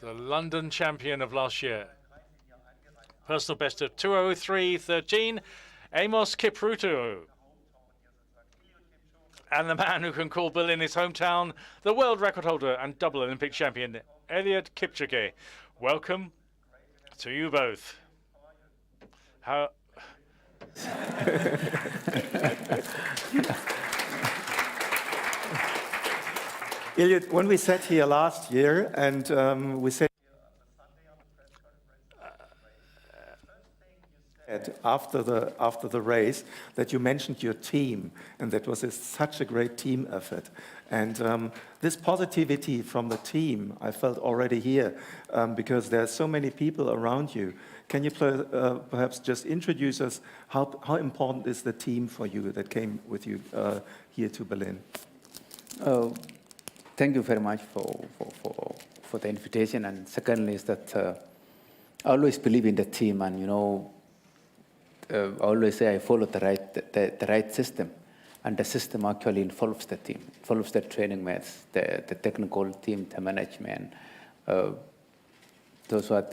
S5: the London champion of last year. Personal best of 2:03.13, Amos Kipruto. And the man who can call Berlin his hometown, the world record holder and double Olympic champion, Eliud Kipchoge. Welcome to you both. How...
S6: Eliud, when we sat here last year and we said after the race that you mentioned your team and that was such a great team effort. And this positivity from the team I felt already here because there are so many people around you. Can you perhaps just introduce us how important is the team for you that came with you here to Berlin?
S12: Thank you very much for the invitation. And secondly is that I always believe in the team, and I always say I follow the right system, and the system actually involves the team, involves the training mates, the technical team, the management, those who are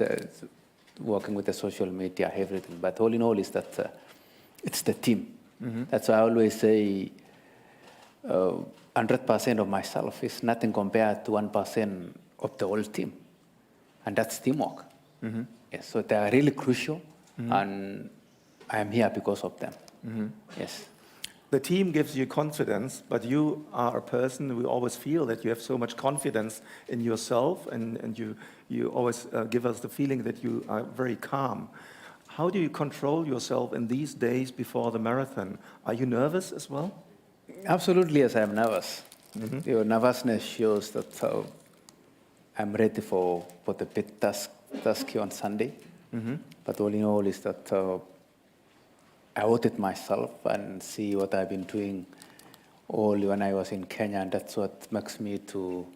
S12: working with the social media, everything. But all in all is that it's the team. Mm-hmm. That's why I always say 100% of myself is nothing compared to 1% of the whole team. And that's teamwork. Mm-hmm. Yes, so they are really crucial, mm-hmm. and I am here because of them. Mm-hmm. Yes.
S6: The team gives you confidence, but you are a person, we always feel that you have so much confidence in yourself, and you always give us the feeling that you are very calm. How do you control yourself in these days before the marathon? Are you nervous as well?
S12: Absolutely, yes, I am nervous. Mm-hmm. Your nervousness shows that I'm ready for the big task here on Sunday. Mm-hmm. But all in all is that I audit myself and see what I've been doing all when I was in Kenya, and that's what makes me to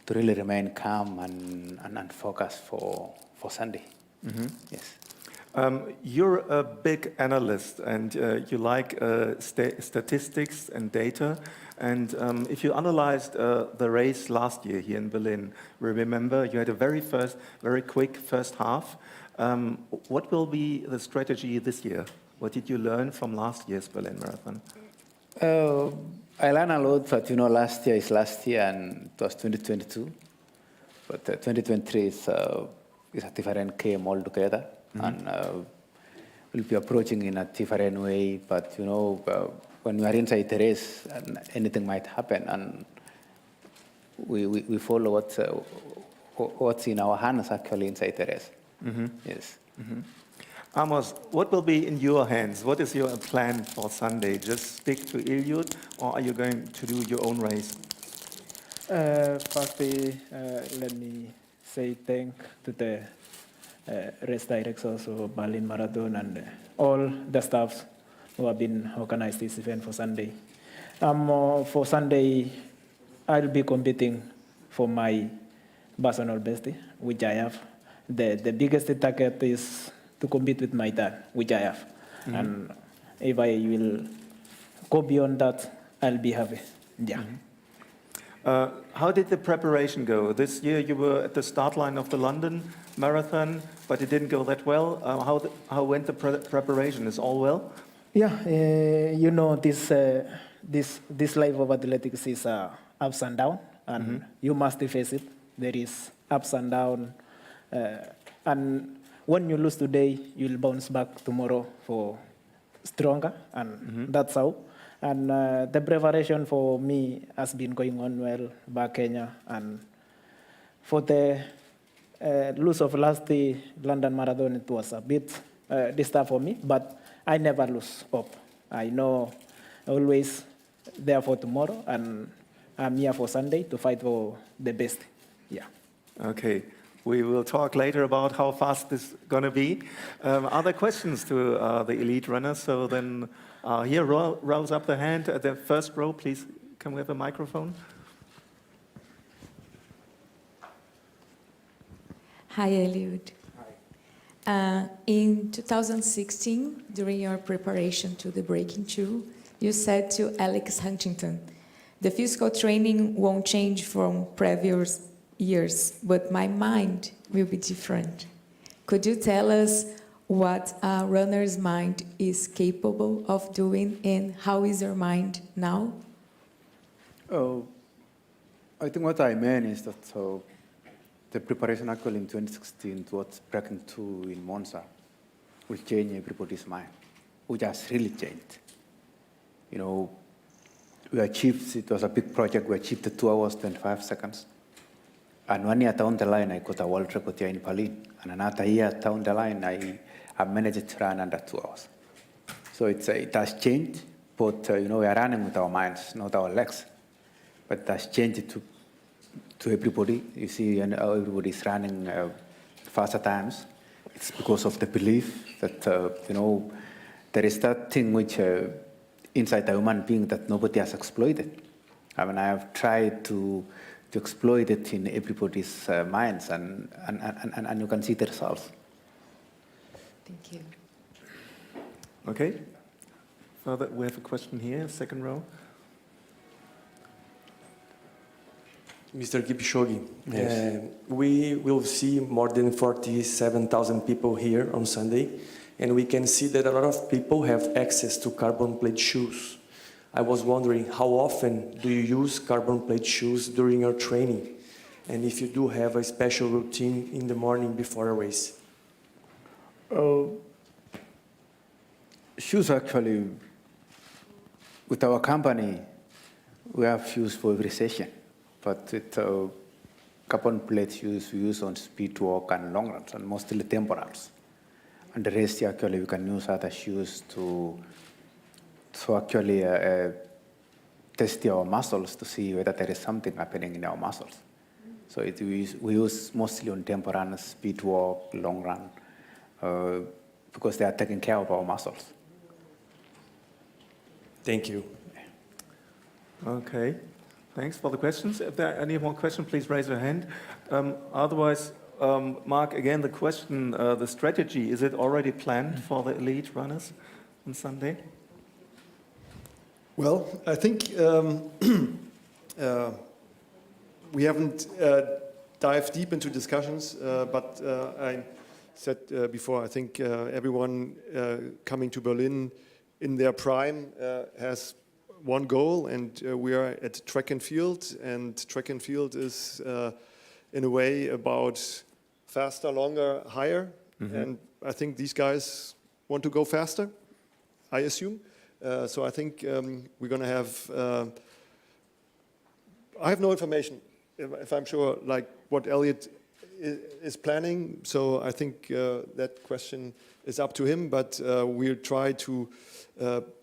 S12: really remain calm and focus for Sunday. Mm-hmm. Yes.
S6: You're a big analyst, and you like statistics and data. And if you analyzed the race last year here in Berlin, remember you had a very quick first half. What will be the strategy this year? What did you learn from last year's Berlin Marathon?
S12: I learned a lot, but last year is last year, and it was 2022. But 2023 is a different game altogether. Mm-hmm. And we'll be approaching in a different way. But when we are inside the race, anything might happen, and we follow what's in our hands actually inside the race. Mm-hmm. Yes.
S6: Mm-hmm. Amos, what will be in your hands? What is your plan for Sunday? Just stick to Eliud, or are you going to do your own race?
S13: Firstly, let me say thank to the race directors of Berlin Marathon and all the staffs who have been organized this event for Sunday. For Sunday, I'll be competing for my personal best, which I have. The biggest target is to compete with my dad, which I have. Mm-hmm. And if I will go beyond that, I'll be happy. Yeah.
S6: How did the preparation go? This year you were at the start line of the London Marathon, but it didn't go that well. How went the preparation? Is all well?
S13: Yeah, you know, this life of athletics is ups and down, and you must face it. There is ups and down, and when you lose today, you'll bounce back tomorrow for stronger, and that's how. And the preparation for me has been going on well back Kenya, and for the lose of last London Marathon, it was a bit disturbing for me, but I never lose hope. I know always there for tomorrow, and I'm here for Sunday to fight for the best. Yeah.
S6: Okay. We will talk later about how fast this is going to be. Other questions to the elite runners? So then here rolls up the hand at the first row. Please, can we have a microphone?
S14: Hi, Eliud. Hi. In 2016, during your preparation to the Breaking 2, you said to Alex Huntington, the physical training won't change from previous years, but my mind will be different. Could you tell us what a runner's mind is capable of doing, and how is your mind now?
S12: I think what I meant is that the preparation actually in 2016 towards Breaking 2 in Monza will change everybody's mind, which has really changed. You know, we achieved, it was a big project, we achieved the 2 hours, 25 seconds. And 1 year down the line, I got a world record here in Berlin. And another year down the line, I managed to run under 2 hours. So it has changed, but you know, we are running with our minds, not our legs. But it has changed to everybody. You see, and everybody is running faster times. It's because of the belief that, you know, there is that thing which inside the human being that nobody has exploited. I mean, I have tried to exploit it in everybody's minds, and you can see the results.
S14: Thank you.
S6: Okay. Further, we have a question here, second row.
S15: Mr. Kipchoge,
S6: yes.
S15: We will see more than 47,000 people here on Sunday, and we can see that a lot of people have access to carbon plate shoes. I was wondering, how often do you use carbon plate shoes during your training? And if you do have a special routine in the morning before a race?
S12: Shoes actually, with our company, we have shoes for every session. But with carbon plate shoes, we use on speed walk and long runs, and mostly temporals. And the rest, actually, we can use other shoes to actually test our muscles to see whether there is something happening in our muscles. So we use mostly on tempo runs, speed walk, long run, because they are taking care of our muscles.
S15: Thank you.
S6: Okay, thanks for the questions. If there are any more questions, please raise your hand. Otherwise, Mark, again, the question, the strategy, is it already planned for the elite runners on Sunday?
S10: Well, I think we haven't dived deep into discussions, but I said before, I think everyone coming to Berlin in their prime has one goal, and we are at track and field is in a way about faster, longer, higher, and I think these guys want to go faster, I assume. So I think we're going to have, I have no information, if I'm sure, like what Elliot is planning. So I think that question is up to him, but we'll try to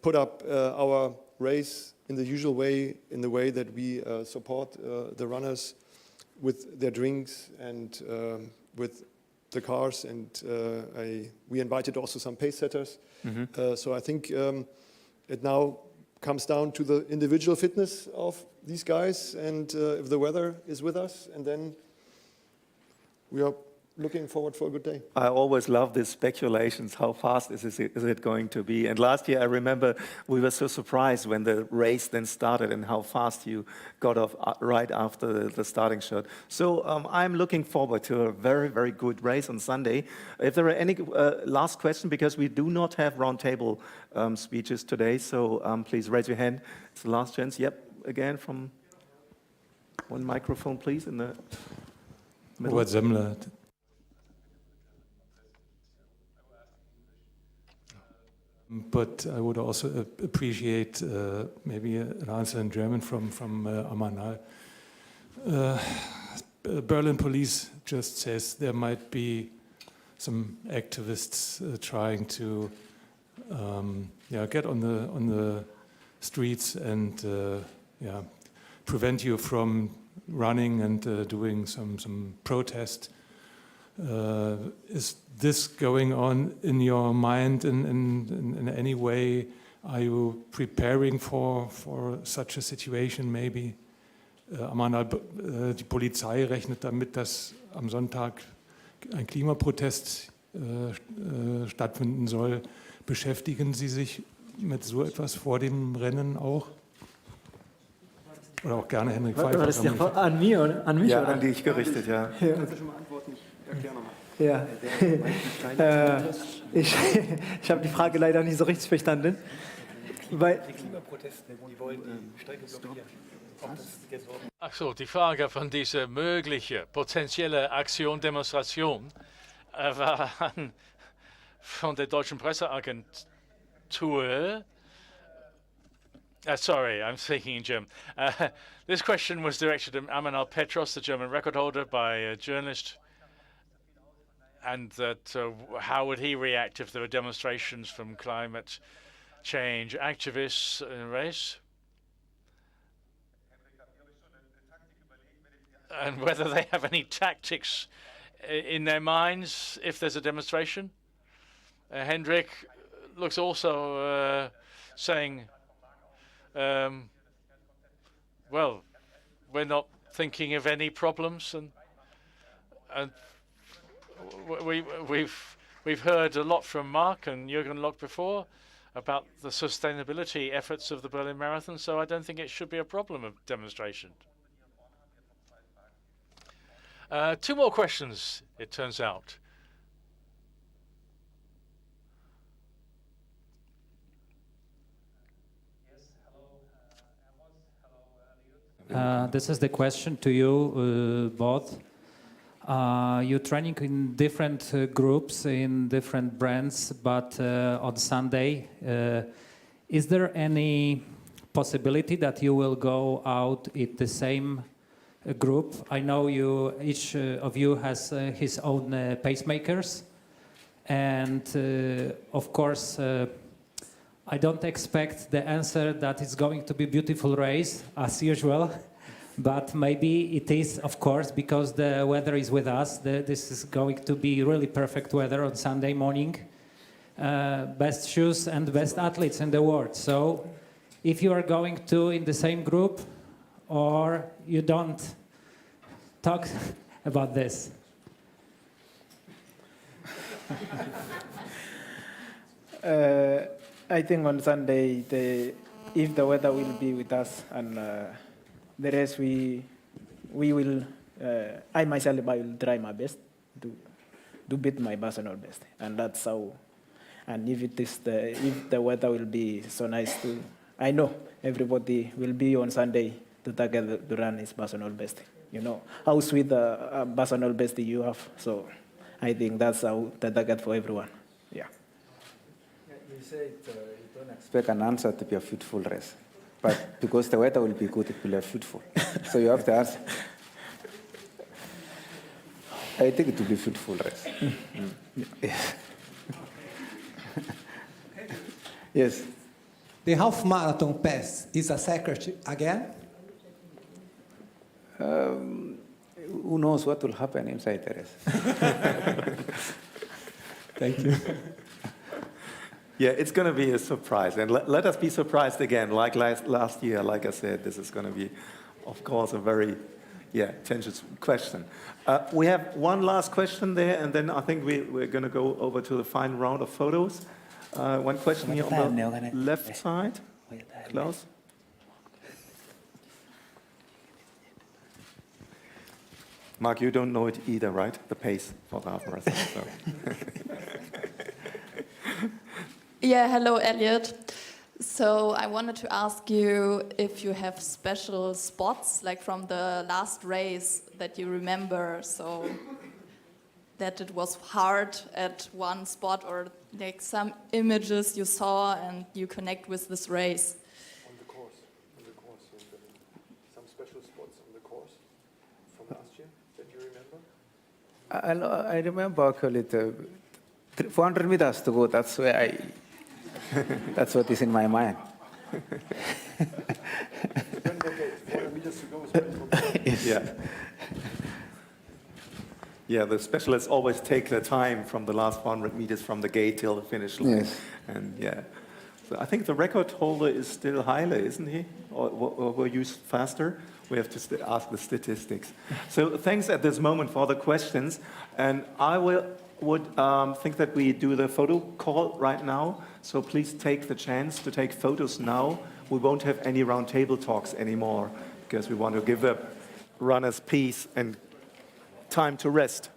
S10: put up our race in the usual way, in the way that we support the runners with their drinks and with the cars. And we invited also some pace setters. So I think it now comes down to the individual fitness of these guys, and if the weather is with us, and then we are looking forward for a good day.
S6: I always love these speculations. How fast is it going to be? And last year, I remember we were so surprised when the race then started and how fast you got off right after the starting shot. So I'm looking forward to a very, very good race on Sunday. If there are any last questions, because we do not have roundtable speeches today, so please raise your hand. It's the last chance. Yep, again from one microphone, please, in the middle.
S16: Robert Semmler. But I would also appreciate maybe an answer in German from Amanal. Berlin police just says there might be some activists trying to get on the streets and prevent you from running and doing some protest. Is this going on in your mind in any way? Are you preparing for such a situation maybe? Die Polizei rechnet damit, dass am Sonntag ein Klimaprotest stattfinden soll. Beschäftigen Sie sich mit so etwas vor dem Rennen auch? Oder auch gerne Henrik Pfeiffer.
S17: War das die Frage an mich, oder? An mich,
S6: ja,
S17: oder?
S6: an dich gerichtet, ja.
S17: Kannst du schon mal antworten? Erklär nochmal. Ja. Ich habe die Frage leider nicht so richtig verstanden. Weil die Klimaproteste, die wollen die Strecke blockieren.
S5: Ach so, die Frage von dieser möglichen, potenziellen Aktion, Demonstration war von der deutschen Presseagentur. Sorry, I'm speaking in German. This question was directed to Amanal Petros, the German record holder, by a journalist. And that how would he react if there were demonstrations from climate change activists in a race? And whether they have any tactics in their minds if there's a demonstration. Hendrik looks also saying, well, we're not thinking of any problems, and we've heard a lot from Mark and Jürgen Lock before about the sustainability efforts of the Berlin Marathon, so I don't think it should be a problem of demonstration. 2 more questions, it turns out.
S18: This is the question to you both. You're training in different groups, in different brands, but on Sunday, is there any possibility that you will go out in the same group? I know each of you has his own pacemakers, and of course, I don't expect the answer that it's going to be a beautiful race as usual. But maybe it is, of course, because the weather is with us. This is going to be really perfect weather on Sunday morning. Best shoes and best athletes in the world. So if you are going to in the same group or you don't, talk about this.
S13: I think on Sunday, if the weather will be with us and the rest, we will. I myself, I will try my best to beat my personal best, and that's how. And if the weather will be so nice too, I know everybody will be on Sunday to target to run his personal best. You know how sweet the personal best you have. So I think that's how the target for everyone. Yeah.
S12: You said you don't expect an answer to be a fruitful race. But because the weather will be good, it will be fruitful. So you have to answer. I think it will be fruitful race. Yes. Yes.
S19: The half marathon pass is a secret again?
S12: Who knows what will happen inside the race?
S19: Thank you.
S6: Yeah, it's going to be a surprise. And let us be surprised again, like last year. Like I said, this is going to be, of course, a very Yeah, tangent question. We have one last question there, and then I think we're going to go over to the final round of photos. One question here on the left side. Klaus? Mark, you don't know it either, right? The pace for the half marathon. So.
S20: Yeah, hello, Elliot. So I wanted to ask you if you have special spots, like from the last race, that you remember, so that it was hard at one spot, or like some images you saw and you connect with this race.
S10: On the course, some special spots on the course from last year that you remember?
S12: I remember actually the 400 meters to go. That's where that's what is in my mind.
S10: 400 meters to go is very
S6: Yes. Yeah. Yeah, the specialists always take their time from the last 100 meters from the gate till the finish line.
S12: Yes.
S6: And yeah, so I think the record holder is still Haile, isn't he? Or were you faster? We have to ask the statistics. So thanks at this moment for the questions. And I would think that we do the photo call right now. So please take the chance to take photos now. We won't have any round table talks anymore because we want to give the runners peace and time to rest.